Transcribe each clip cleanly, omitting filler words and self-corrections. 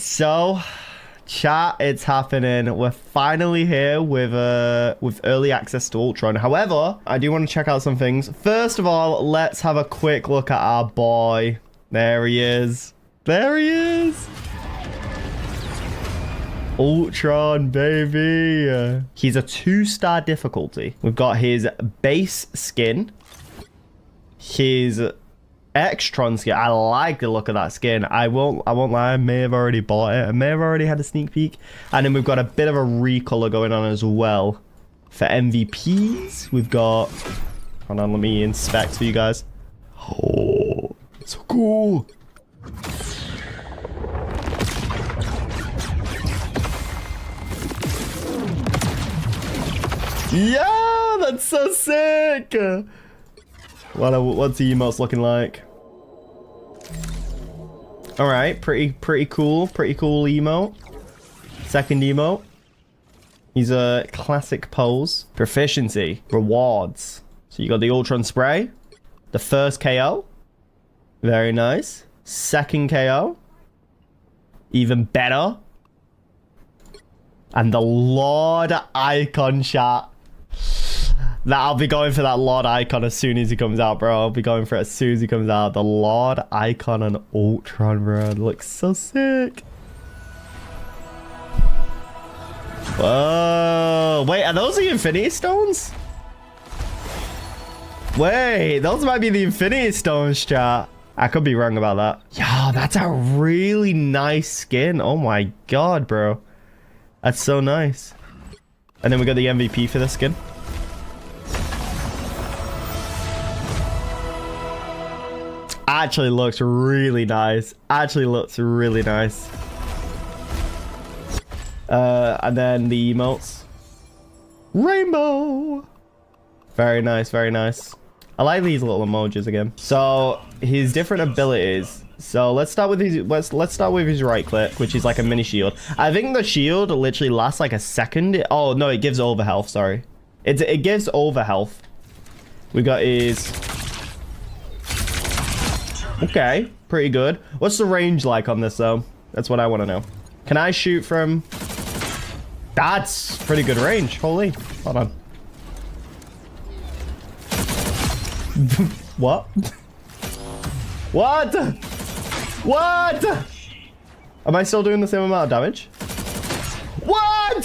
So, chat, it's happening. We're finally here with early access to Ultron. However, I do want to check out some things. First of all, let's have a quick look at our boy. There he is. There he is. Ultron, baby. He's a 2-star difficulty. We've got his base skin. His Extron skin. I like the look of that skin. I won't lie, I may have already bought it. I may have already had a sneak peek. And then we've got a bit of a recolor going on as well. For MVPs, we've got... Hold on, let me inspect for you guys. Oh, so cool. Yeah, that's so sick. What's the emotes looking like? All right, pretty cool emote. Second emote. He's a classic pose. Proficiency, rewards. So you got the Ultron spray, the first KO, very nice. Second KO, even better. And the Lord icon shot. I'll be going for that Lord icon as soon as he comes out, bro. I'll be going for it as soon as he comes out. The Lord icon on Ultron, bro. It looks so sick. Whoa. Wait, are those the Infinity Stones? Wait, those might be the Infinity Stones, chat. I could be wrong about that. Yo, that's a really nice skin. Oh my god, bro. That's so nice. And then we got the MVP for this skin. Actually looks really nice. Actually looks really nice. And then the emotes. Rainbow. Very nice, very nice. I like these little emojis again. So his different abilities. So let's start with his let's start with his right click, which is like a mini shield. I think the shield literally lasts like a second. Oh no, it gives over health, sorry. It gives over health. We got his... Okay, pretty good. What's the range like on this though? That's what I want to know. Can I shoot from... That's pretty good range. Holy. Hold on. What? What? What? Am I still doing the same amount of damage? What?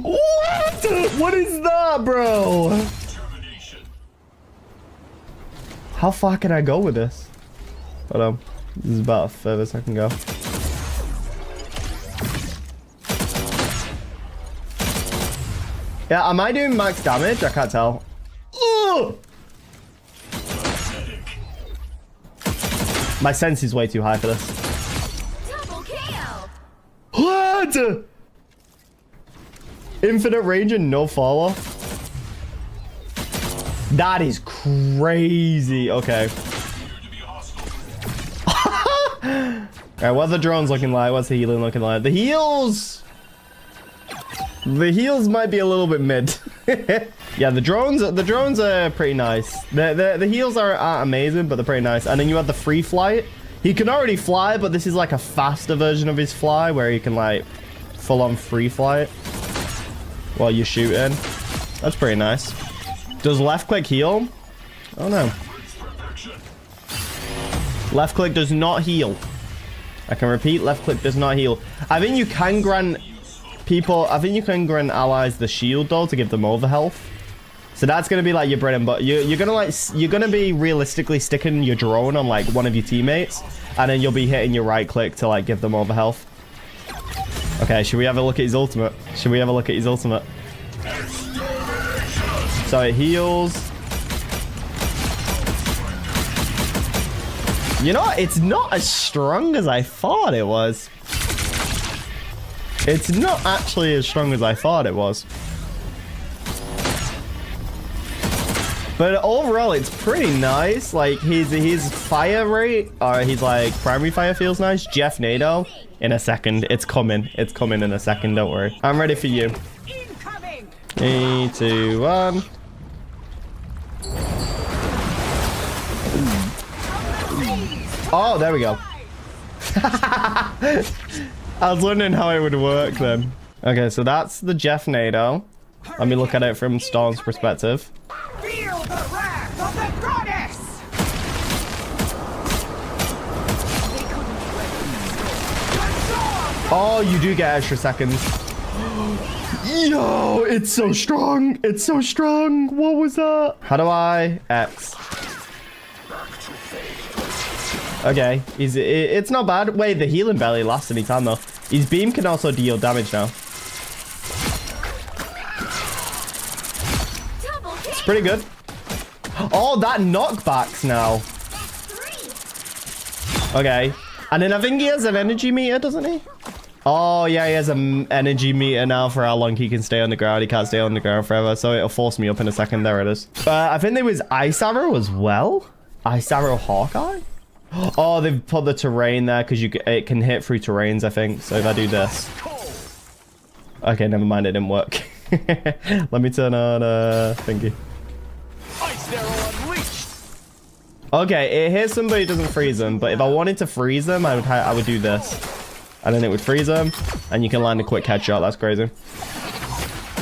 What? What is that, bro? How far can I go with this? Hold on. This is about as furthest I can go. Yeah, am I doing max damage? I can't tell. Ugh! My sense is way too high for this. Double KO. What? Infinite range and no fall off. That is crazy. Okay. Alright, what's the drones looking like? What's the healing looking like? The heals! The heals might be a little bit mid. Yeah, the drones are pretty nice. The heals aren't amazing, but they're pretty nice. And then you have the free flight. He can already fly, but this is like a faster version of his fly where he can like full on free flight while you're shooting. That's pretty nice. Does left click heal? Oh no. Left click does not heal. I can repeat, left click does not heal. I think you can grant people, I think you can grant allies the shield though to give them over health. So that's gonna be like your bread and butter. You're gonna be realistically sticking your drone on like one of your teammates, and then you'll be hitting your right click to like give them over health. Okay, should we have a look at his ultimate? Should we have a look at his ultimate? So it heals. You know what? It's not as strong as I thought it was. It's not actually as strong as I thought it was. But overall, it's pretty nice. Like his fire rate, or his like primary fire feels nice. Jeff NATO, in a second. It's coming. It's coming in a second. Don't worry. I'm ready for you. 3, 2, 1. Oh, there we go. I was wondering how it would work then. Okay, so that's the Jeff Nado. Let me look at it from Storm's perspective. Feel the wrath of the goddess! Oh, you do get extra seconds. Yo, it's so strong. It's so strong. What was that? How do I X? Okay, it's not bad. Wait, the healing barely lasts any time though. His beam can also deal damage now. It's pretty good. Oh, that knockbacks now. Okay. And then I think he has an energy meter, doesn't he? Oh, yeah, he has an energy meter now for how long he can stay on the ground. He can't stay on the ground forever, so it'll force me up in a second. There it is. I think there was Ice Arrow as well. Ice Arrow Hawkeye? Oh, they've put the terrain there because it can hit through terrains, I think. So if I do this. Okay, never mind. It didn't work. Let me turn on thingy. Okay, it hits them, but it doesn't freeze them. But if I wanted to freeze them, I would do this. And then it would freeze them. And you can land a quick headshot. That's crazy.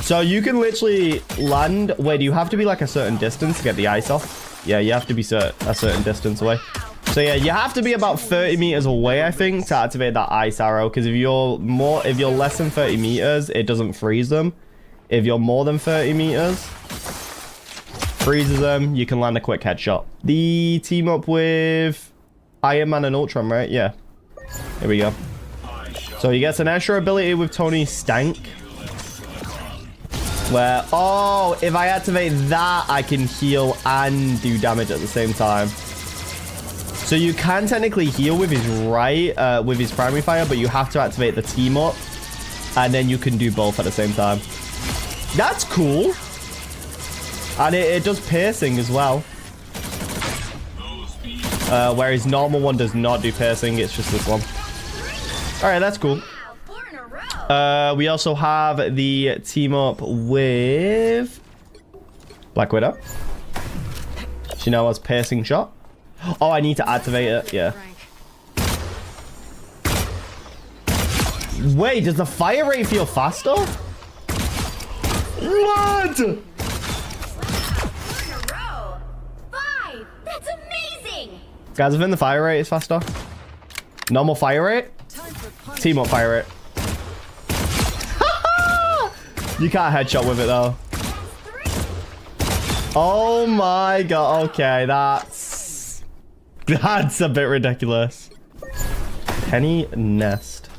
So you can literally land. Wait, do you have to be like a certain distance to get the ice off? Yeah, you have to be a certain distance away. So yeah, you have to be about 30 meters away, I think, to activate that ice arrow. Because if you're less than 30 meters, it doesn't freeze them. If you're more than 30 meters, freezes them. You can land a quick headshot. The team up with Iron Man and Ultron, right? Yeah. Here we go. So he gets an extra ability with Tony Stank. Where, oh, if I activate that, I can heal and do damage at the same time. So you can technically heal with his with his primary fire, but you have to activate the team up. And then you can do both at the same time. That's cool. And it does piercing as well. Whereas normal one does not do piercing. It's just this one. All right, that's cool. We also have the team up with Black Widow. She now has piercing shot. Oh, I need to activate it. Yeah. Wait, does the fire rate feel faster? What? That's amazing. Guys, I think the fire rate is faster. Normal fire rate. Team up fire rate. You can't headshot with it though. Oh my god. Okay, that's a bit ridiculous. Penny Nest.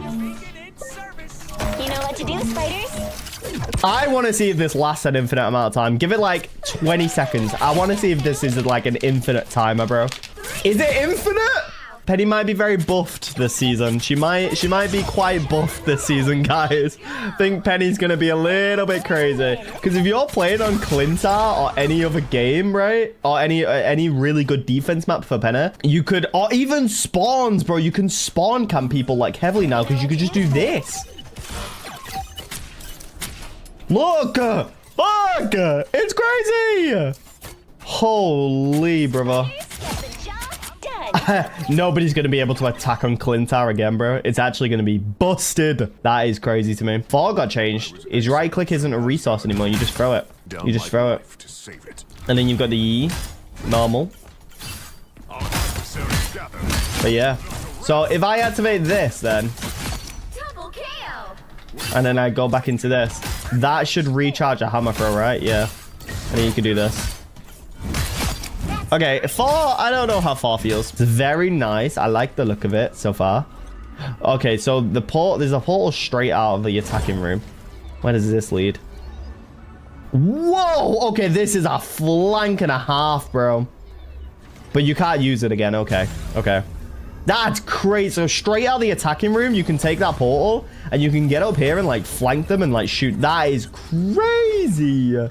You know what to do, spiders? I want to see if this lasts an infinite amount of time. Give it like 20 seconds. I want to see if this is like an infinite timer, bro. Is it infinite? Penny might be very buffed this season. She might be quite buffed this season, guys. I think Penny's gonna be a little bit crazy. Because if you're playing on Clintar or any other game, right? Or any really good defense map for Penny, you could, or even spawns, bro. You can spawn camp people like heavily now because you could just do this. Look! Look! It's crazy! Holy, brother. Nobody's going to be able to attack on Clintar again, bro. It's actually going to be busted. That is crazy to me. Fall got changed. His right click isn't a resource anymore. You just throw it. You just throw it. And then you've got the E. Normal. But yeah. So if I activate this then, and then I go back into this, that should recharge a hammer throw, right? Yeah. And then you can do this. Okay, Fall, I don't know how Fall feels. It's very nice. I like the look of it so far. Okay, so there's a portal straight out of the attacking room. Where does this lead? Whoa! Okay, this is a flank and a half, bro. But you can't use it again. Okay, okay. That's crazy. So straight out of the attacking room, you can take that portal and you can get up here and like flank them and like shoot. That is crazy.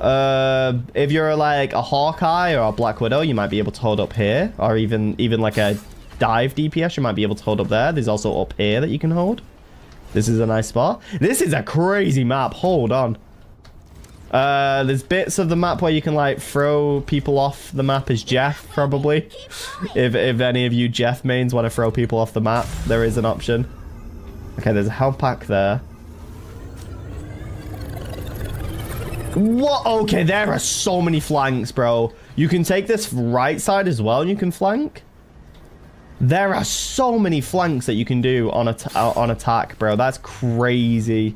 If you're like a Hawkeye or a Black Widow, you might be able to hold up here, or even like a dive DPS, you might be able to hold up there. There's also up here that you can hold. This is a nice spot. This is a crazy map. Hold on. There's bits of the map where you can like throw people off the map as Jeff, probably. If any of you Jeff mains want to throw people off the map, there is an option. Okay, there's a health pack there. What? Okay, there are so many flanks, bro. You can take this right side as well and you can flank. There are so many flanks that you can do on attack, bro. That's crazy.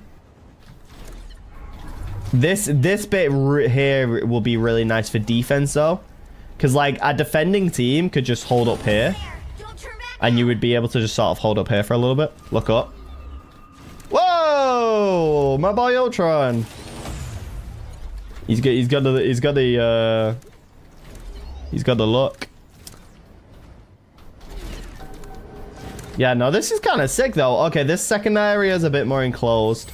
This bit here will be really nice for defense, though. Because, like, a defending team could just hold up here. And you would be able to just sort of hold up here for a little bit. Look up. Whoa! My boy Ultron. He's got the look. Yeah, no, this is kind of sick, though. Okay, this second area is a bit more enclosed.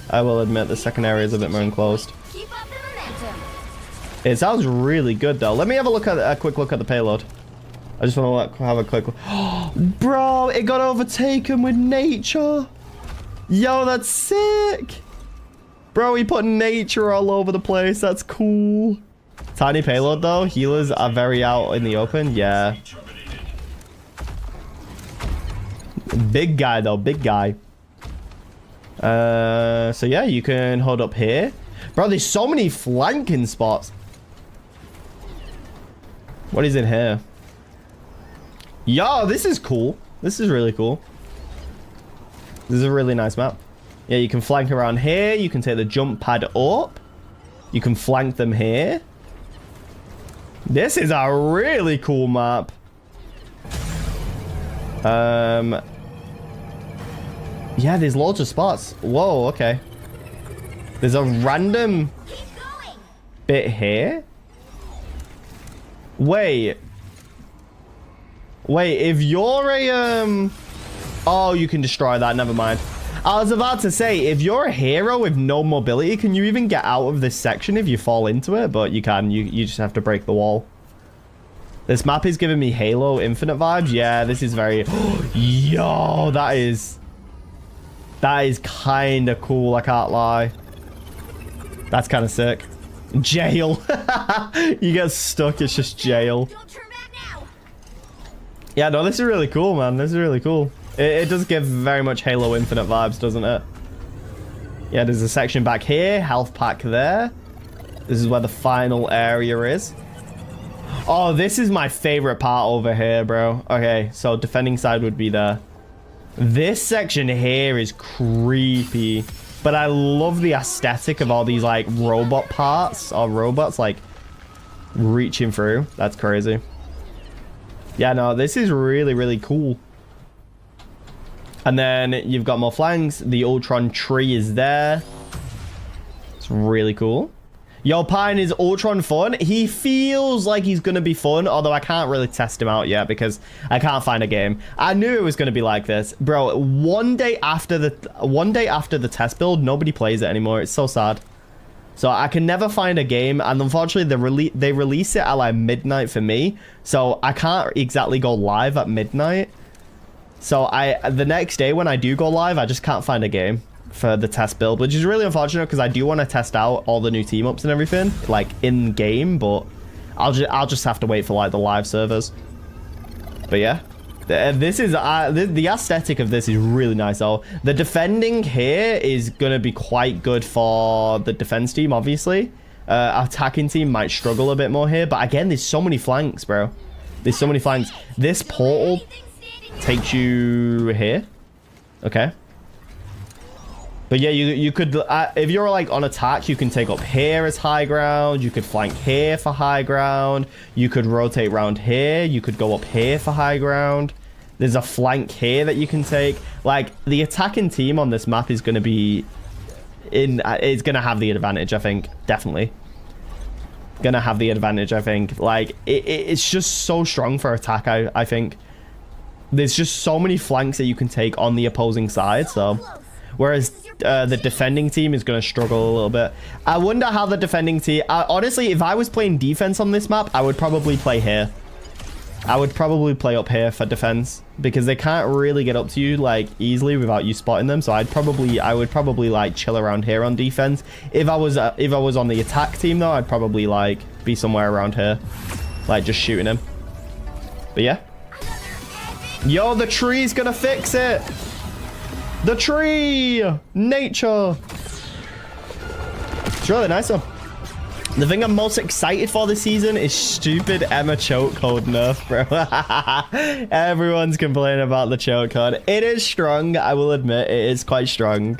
I will admit the second area is a bit more enclosed. Keep up the momentum. It sounds really good, though. Let me have a quick look at the payload. I just want to have a quick look. Bro, it got overtaken with nature. Yo, that's sick. Bro, he put nature all over the place. That's cool. Tiny payload, though. Healers are very out in the open. Yeah. Big guy, though. Big guy. So, yeah, you can hold up here. Bro, there's so many flanking spots. What is in here? Yo, this is cool. This is really cool. This is a really nice map. Yeah, you can flank around here. You can take the jump pad up. You can flank them here. This is a really cool map. Yeah, there's loads of spots. Whoa, okay. There's a random bit here. Wait, if you're a oh, you can destroy that. Never mind. I was about to say, if you're a hero with no mobility, can you even get out of this section if you fall into it? But you can. You just have to break the wall. This map is giving me Halo Infinite vibes. Yeah, this is very... Yo, that is kind of cool. I can't lie. That's kind of sick. Jail. You get stuck. It's just jail. Don't turn back now. Yeah, no, this is really cool, man. This is really cool. It does give very much Halo Infinite vibes, doesn't it? Yeah, there's a section back here. Health pack there. This is where the final area is. Oh, this is my favorite part over here, bro. Okay, so defending side would be there. This section here is creepy. But I love the aesthetic of all these, like, robot parts. Or robots, like, reaching through. That's crazy. Yeah, no, this is really, really cool. And then you've got more flanks. The Ultron tree is there. It's really cool. Yo, Pine, is Ultron fun? He feels like he's going to be fun, although I can't really test him out yet because I can't find a game. I knew it was going to be like this. Bro, one day after the test build, nobody plays it anymore. It's so sad. So I can never find a game, and unfortunately they release it at like midnight for me. So I can't exactly go live at midnight. So the next day when I do go live, I just can't find a game for the test build, which is really unfortunate because I do want to test out all the new team ups and everything like in game, but I'll just have to wait for like the live servers. But yeah, this is the aesthetic of this is really nice. though. The defending here is gonna be quite good for the defense team. Obviously, attacking team might struggle a bit more here, but again, there's so many flanks, bro. There's so many flanks. This portal takes you here. Okay. But yeah, you could, if you're like on attack, you can take up here as high ground. You could flank here for high ground. You could rotate around here. You could go up here for high ground. There's a flank here that you can take. Like, the attacking team on this map is going to be is going to have the advantage, I think. Definitely. Going to have the advantage, I think. Like, it's just so strong for attack, I think. There's just so many flanks that you can take on the opposing side, so... Whereas the defending team is going to struggle a little bit. I wonder how the defending team... honestly, if I was playing defense on this map, I would probably play here. I would probably play up here for defense because they can't really get up to you like easily without you spotting them. So I would probably like chill around here on defense. If I was on the attack team though, I'd probably like be somewhere around here, like just shooting him. But yeah. Yo, the tree's gonna fix it. The tree, nature. It's really nice though. The thing I'm most excited for this season is stupid Emma chokehold nerf, bro. Everyone's complaining about the chokehold. It is strong, I will admit. It is quite strong.